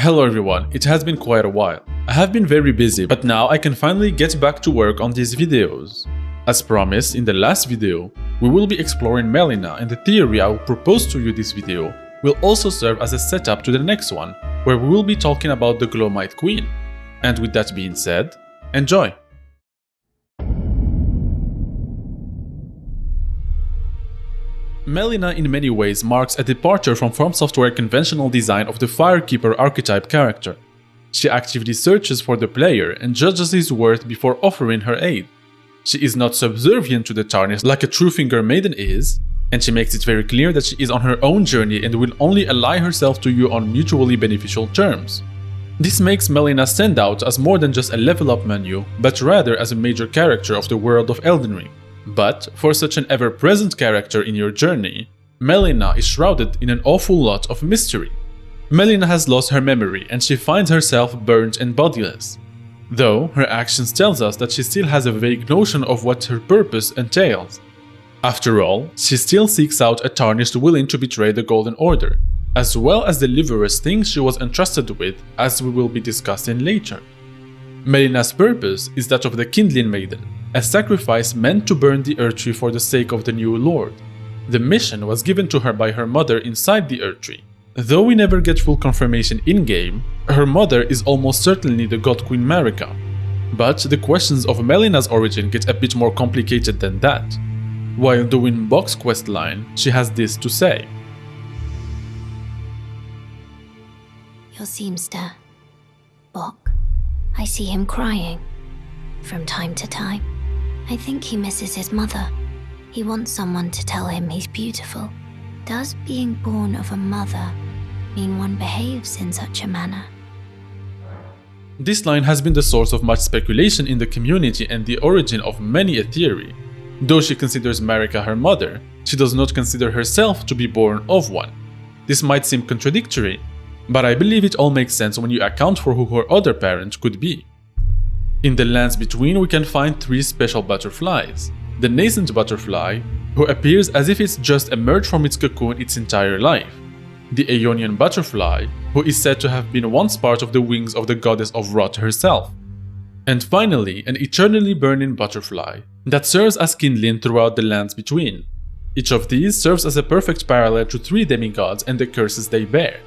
Hello everyone, it has been quite a while. I have been very busy, but now I can finally get back to work on these videos. As promised in the last video, we will be exploring Melina, and the theory I will propose to you this video will also serve as a setup to the next one, where we will be talking about the Gloamite Queen. And with that being said, enjoy! Melina in many ways marks a departure from From Software's conventional design of the Firekeeper archetype character. She actively searches for the player and judges his worth before offering her aid. She is not subservient to the Tarnished like a true Finger Maiden is, and she makes it very clear that she is on her own journey and will only ally herself to you on mutually beneficial terms. This makes Melina stand out as more than just a level up menu, but rather as a major character of the world of Elden Ring. But for such an ever-present character in your journey, Melina is shrouded in an awful lot of mystery. Melina has lost her memory and she finds herself burnt and bodiless. Though her actions tells us that she still has a vague notion of what her purpose entails. After all, she still seeks out a Tarnished willing to betray the Golden Order, as well as deliver us things she was entrusted with, as we will be discussing later. Melina's purpose is that of the Kindling Maiden, a sacrifice meant to burn the erdtree for the sake of the new lord. The mission was given to her by her mother inside the erdtree. Though we never get full confirmation in-game, her mother is almost certainly the god queen Marika. But the questions of Melina's origin get a bit more complicated than that. While doing Bok's questline, she has this to say. Your seamster, Bok. I see him crying from time to time. I think he misses his mother. He wants someone to tell him he's beautiful. Does being born of a mother mean one behaves in such a manner? This line has been the source of much speculation in the community and the origin of many a theory. Though she considers Marika her mother, she does not consider herself to be born of one. This might seem contradictory, but I believe it all makes sense when you account for who her other parent could be. In the lands between, we can find three special butterflies. The nascent butterfly, who appears as if it's just emerged from its cocoon its entire life. The Aeonian butterfly, who is said to have been once part of the wings of the goddess of Rot herself. And finally, an eternally burning butterfly that serves as kindling throughout the lands between. Each of these serves as a perfect parallel to three demigods and the curses they bear.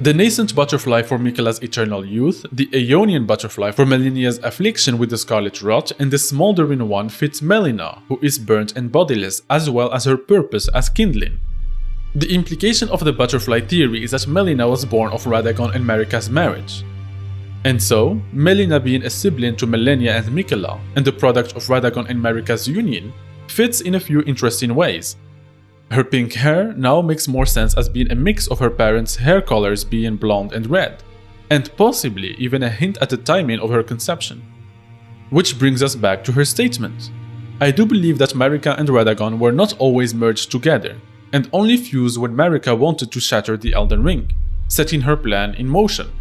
The nascent butterfly for Miquella's eternal youth, the Aeonian butterfly for Melinia's affliction with the scarlet rot, and the smoldering one fits Melina, who is burnt and bodiless, as well as her purpose as kindling. The implication of the butterfly theory is that Melina was born of Radagon and Marika's marriage. And so, Melina being a sibling to Melania and Miquella, and the product of Radagon and Marika's union, fits in a few interesting ways. Her pink hair now makes more sense as being a mix of her parents' hair colors being blonde and red, and possibly even a hint at the timing of her conception. Which brings us back to her statement. I do believe that Marika and Radagon were not always merged together, and only fused when Marika wanted to shatter the Elden Ring, setting her plan in motion.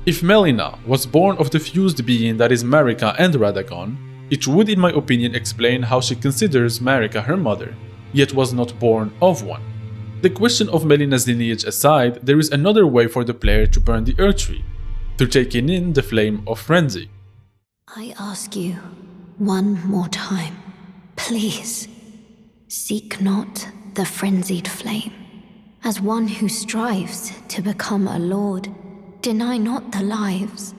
If Melina was born of the fused being that is Marika and Radagon, it would in my opinion explain how she considers Marika her mother, yet was not born of one. The question of Melina's lineage aside, there is another way for the player to burn the erdtree, through taking in the flame of frenzy. I ask you one more time, please, seek not the frenzied flame. As one who strives to become a lord, deny not the lives,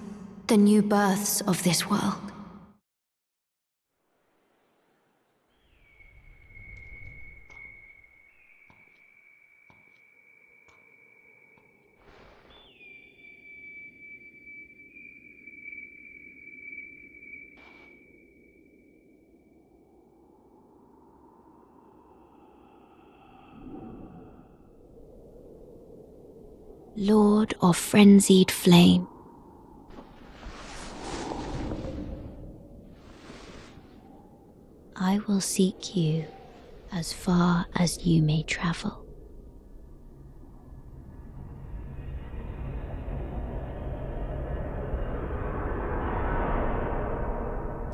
the new births of this world. Lord of frenzied flame. I will seek you as far as you may travel.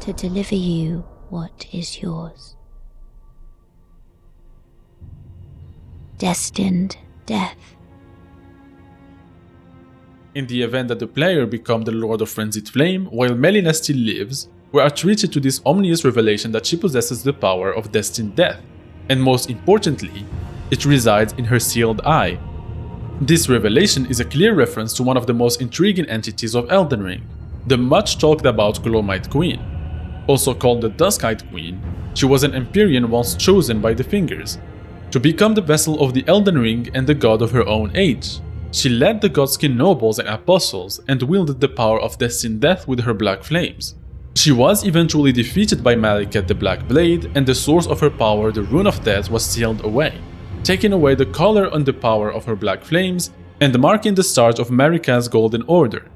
To deliver you what is yours. Destined death. In the event that the player become the Lord of Frenzied Flame while Melina still lives, we are treated to this ominous revelation that she possesses the power of destined death, and most importantly, it resides in her sealed eye. This revelation is a clear reference to one of the most intriguing entities of Elden Ring, the much talked about Gloamite Queen. Also called the Duskite Queen, she was an Empyrean once chosen by the Fingers to become the vessel of the Elden Ring and the god of her own age. She led the godskin nobles and apostles and wielded the power of destined death with her black flames. She was eventually defeated by Maliketh the Black Blade, and the source of her power, the Rune of Death, was sealed away, taking away the color and the power of her black flames and marking the start of Marika's Golden Order.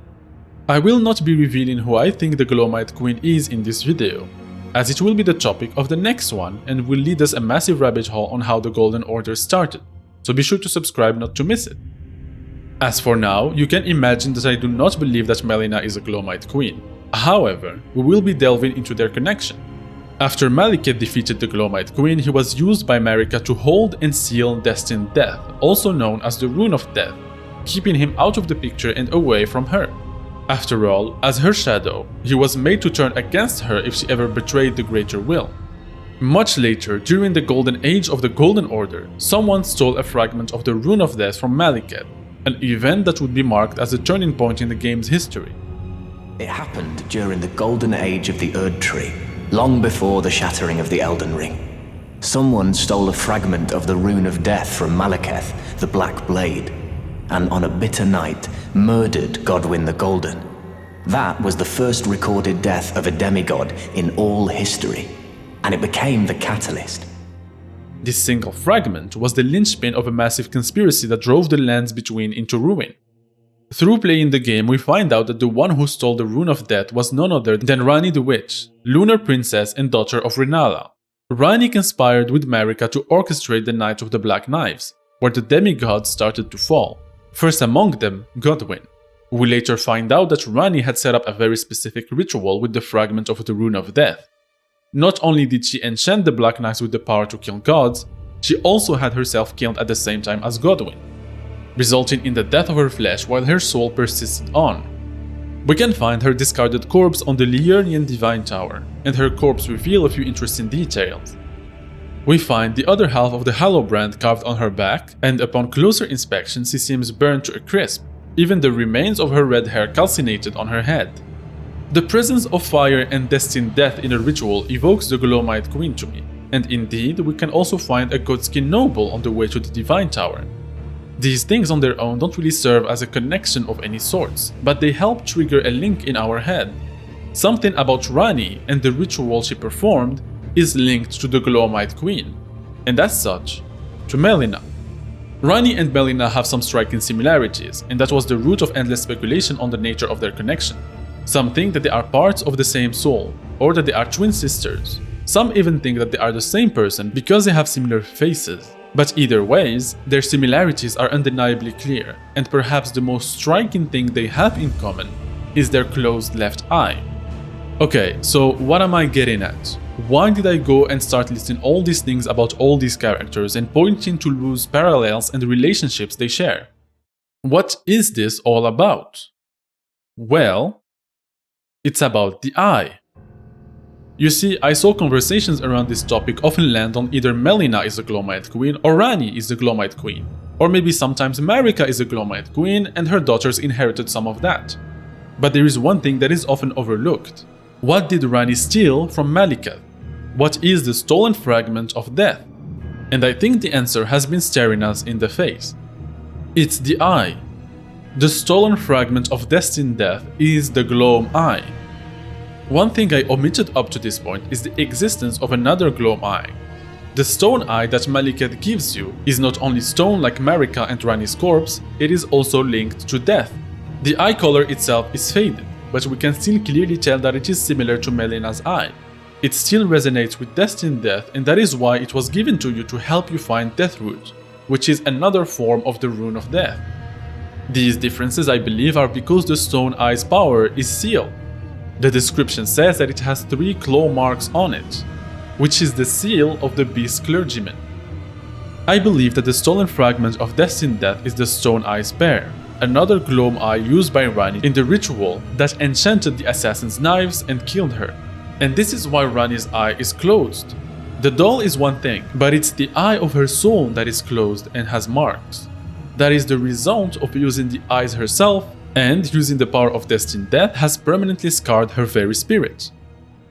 I will not be revealing who I think the Gloamite Queen is in this video, as it will be the topic of the next one and will lead us a massive rabbit hole on how the Golden Order started, so be sure to subscribe not to miss it. As for now, you can imagine that I do not believe that Melina is a Gloamite Queen. However, we will be delving into their connection. After Maliketh defeated the Gloamite Queen, he was used by Marika to hold and seal Destined Death, also known as the Rune of Death, keeping him out of the picture and away from her. After all, as her shadow, he was made to turn against her if she ever betrayed the Greater Will. Much later, during the Golden Age of the Golden Order, someone stole a fragment of the Rune of Death from Maliketh, an event that would be marked as a turning point in the game's history. It happened during the Golden Age of the Erdtree, long before the shattering of the Elden Ring. Someone stole a fragment of the Rune of Death from Maliketh, the Black Blade, and on a bitter night, murdered Godwyn the Golden. That was the first recorded death of a demigod in all history, and it became the catalyst. This single fragment was the linchpin of a massive conspiracy that drove the lands between into ruin. Through playing the game, we find out that the one who stole the Rune of Death was none other than Ranni the Witch, lunar princess and daughter of Rennala. Ranni conspired with Marika to orchestrate the Night of the Black Knives, where the demigods started to fall. First among them, Godwyn. We later find out that Ranni had set up a very specific ritual with the fragment of the Rune of Death. Not only did she enchant the Black Knives with the power to kill gods, she also had herself killed at the same time as Godwyn, resulting in the death of her flesh while her soul persisted on. We can find her discarded corpse on the Liurnian Divine Tower, and her corpse reveal a few interesting details. We find the other half of the Hallow brand carved on her back, and upon closer inspection she seems burned to a crisp, even the remains of her red hair calcinated on her head. The presence of fire and destined death in a ritual evokes the Gloamite Queen to me, and indeed we can also find a godskin noble on the way to the Divine Tower. These things on their own don't really serve as a connection of any sorts, but they help trigger a link in our head. Something about Ranni and the ritual she performed is linked to the Gloamite Queen, and as such, to Melina. Ranni and Melina have some striking similarities, and that was the root of endless speculation on the nature of their connection. Some think that they are parts of the same soul, or that they are twin sisters. Some even think that they are the same person because they have similar faces. But either ways, their similarities are undeniably clear, and perhaps the most striking thing they have in common is their closed left eye. Okay, so what am I getting at? Why did I go and start listing all these things about all these characters and pointing to loose parallels and relationships they share? What is this all about? Well, it's about the eye. You see, I saw conversations around this topic often land on either Melina is the Gloamite Queen or Ranni is the Gloamite Queen. Or maybe sometimes Marika is the Gloamite Queen and her daughters inherited some of that. But there is one thing that is often overlooked. What did Ranni steal from Maliketh? What is the stolen fragment of death? And I think the answer has been staring us in the face. It's the eye. The stolen fragment of destined death is the Gloam Eye. One thing I omitted up to this point is the existence of another Gloam Eye. The stone eye that Maliketh gives you is not only stone like Marika and Ranni's corpse, it is also linked to death. The eye color itself is faded, but we can still clearly tell that it is similar to Melina's eye. It still resonates with destined death, and that is why it was given to you to help you find Deathroot, which is another form of the Rune of Death. These differences, I believe, are because the stone eye's power is sealed. The description says that it has 3 claw marks on it, which is the seal of the beast clergyman. I believe that the stolen fragment of destined death is the stone eye's pair, another Gloam eye used by Ranni in the ritual that enchanted the assassin's knives and killed her. And this is why Ranni's eye is closed. The doll is one thing, but it's the eye of her soul that is closed and has marks. That is the result of using the eyes herself, and using the power of destined death has permanently scarred her very spirit.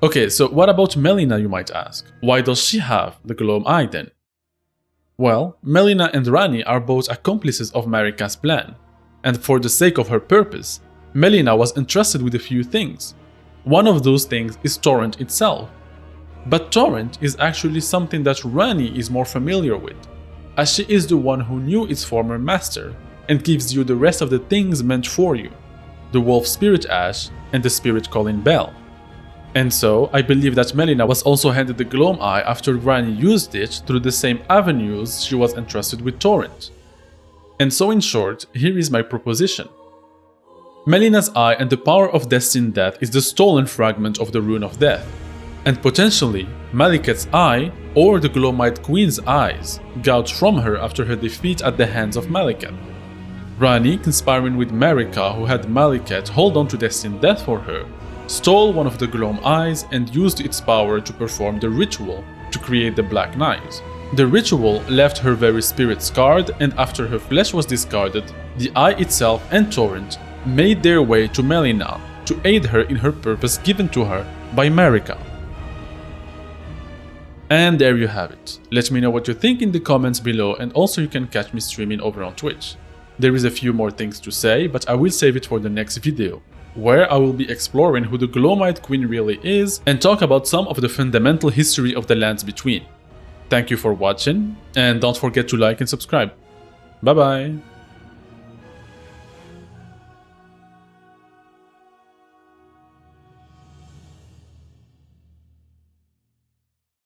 Okay, so what about Melina, you might ask? Why does she have the Gloam eye then? Well, Melina and Ranni are both accomplices of Marika's plan, and for the sake of her purpose, Melina was entrusted with a few things. One of those things is Torrent itself. But Torrent is actually something that Ranni is more familiar with, as she is the one who knew its former master, and gives you the rest of the things meant for you, the Wolf Spirit Ash and the Spirit Calling Bell. And so, I believe that Melina was also handed the Gloam eye after Ranni used it through the same avenues she was entrusted with Torrent. And so in short, here is my proposition. Melina's eye and the power of destined death is the stolen fragment of the Rune of Death, and potentially Maliketh's eye or the Gloamite Queen's eyes gouged from her after her defeat at the hands of Maliketh. Ranni, conspiring with Marika, who had Maliketh hold on to destined death for her, stole one of the Gloam eyes and used its power to perform the ritual to create the Black Knives. The ritual left her very spirit scarred, and after her flesh was discarded, the eye itself and Torrent made their way to Melina to aid her in her purpose given to her by Marika. And there you have it. Let me know what you think in the comments below, and also you can catch me streaming over on Twitch. There is a few more things to say, but I will save it for the next video, where I will be exploring who the Gloamite Queen really is and talk about some of the fundamental history of the lands between. Thank you for watching, and don't forget to like and subscribe. Bye bye!